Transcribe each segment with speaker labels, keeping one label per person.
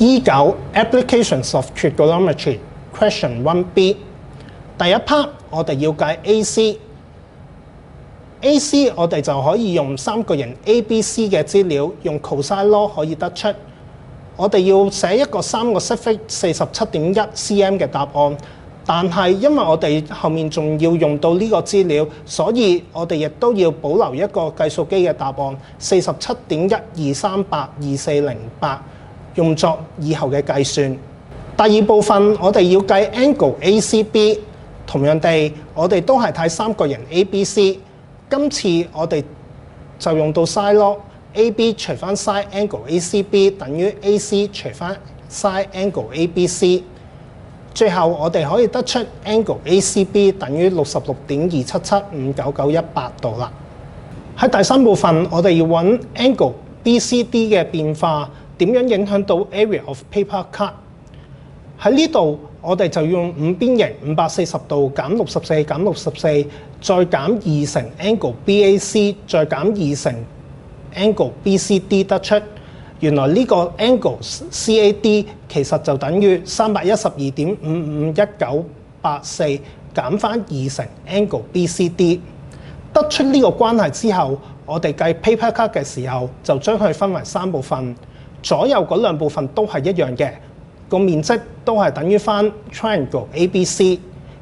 Speaker 1: E9 Applications of Trigonometry Question 1B 第一 part 我哋要計 AC 我哋就可以用三角形 ABC 嘅資料，用 cosine law 可以得出。我哋要寫一個3個 Sigma 47.1 cm 嘅答案，但係因為我哋後面仲要用到呢個資料，所以我哋亦都要保留一個計數機嘅答案47.12382408，用作以後嘅計算。第二部分我哋要計 angle ACB， 同樣地我哋都係睇三角形 ABC。今次我哋就用到 sin law，AB 除翻 sin angle ACB 等於 AC 除翻 sin angle ABC。最後我哋可以得出 angle ACB 等於66.2775991度啦。喺第三部分，我哋要揾 angle BCD 嘅變化點樣影響到 area of paper cut。喺呢度我哋就用五邊形540度減64減64，再減2乘 angle BAC， 再減2乘 angle BCD 得出。原來呢個 angle CAD 其實就等於312.551984減翻2乘 angle BCD。得出呢個關係之後，我哋計 paper cut 嘅時候就將佢分為3部分，左右嗰2部分都係一樣嘅，個面積都係等於翻 triangle ABC，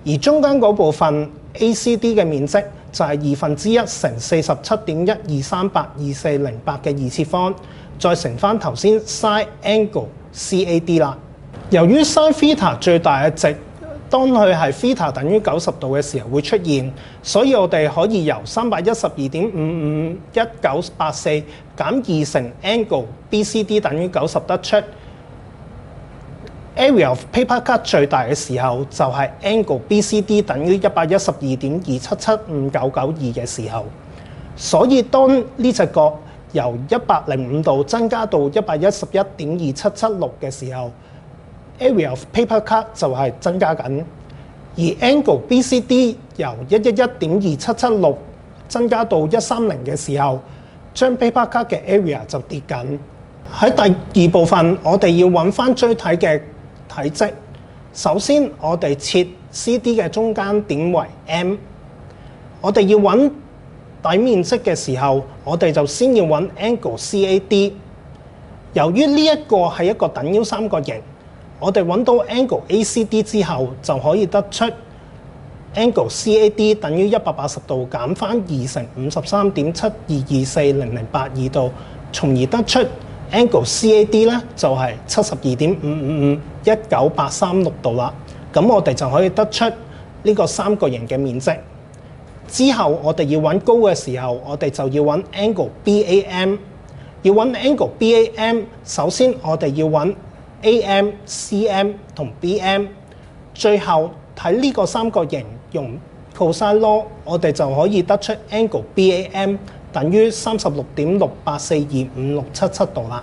Speaker 1: 而中間嗰部分 ACD 嘅面積就係1/2乘47.12382408嘅2次方，再乘翻頭先 sin angle CAD 啦。由於 sin theta 最大嘅值，當佢係 theta 等於90度嘅時候會出現，所以我哋可以由312.551984減2乘 angle BCD 等於90得出。Area of paper cut 最大嘅時候就係 angle BCD 等於112.2775992嘅時候，所以當呢隻角由105度增加到111.2776嘅時候 ，area of paper cut 就係增加緊，而 angle BCD 由111.2776增加到130嘅時候，將 paper cut 嘅 area 就跌緊。喺第二部分，我哋要揾翻錐體嘅體積。首先，我哋設 CD 嘅中間點為 M。我哋要揾底面積嘅時候，我哋就先要揾 angle CAD。由於呢一個係一個等腰三角形，我哋揾到 angle ACD 之後，就可以得出 angle CAD 等於180度減翻2乘53.72240082度，從而得出 angle CAD 咧就係72.5551983度啦。咁我哋就可以得出呢個三角形嘅面積。之後我哋要揾高嘅時候，我哋就要揾 angle BAM。要揾 angle BAM， 首先我哋要揾 AM、CM 同 BM。最後睇呢個三角形用 cosine law， 我哋就可以得出 angle BAM 等於36.6842567度啦。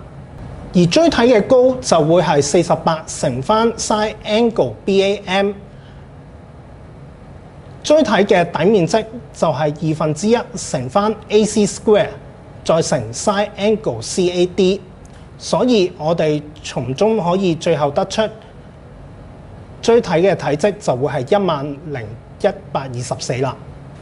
Speaker 1: 而錐體嘅高就會係48乘翻 sin angle BAM。錐體嘅底面積就係1/2乘翻 AC square， 再乘 sin angle CAD， 所以我哋從中可以最後得出錐體嘅體積就會係10124啦。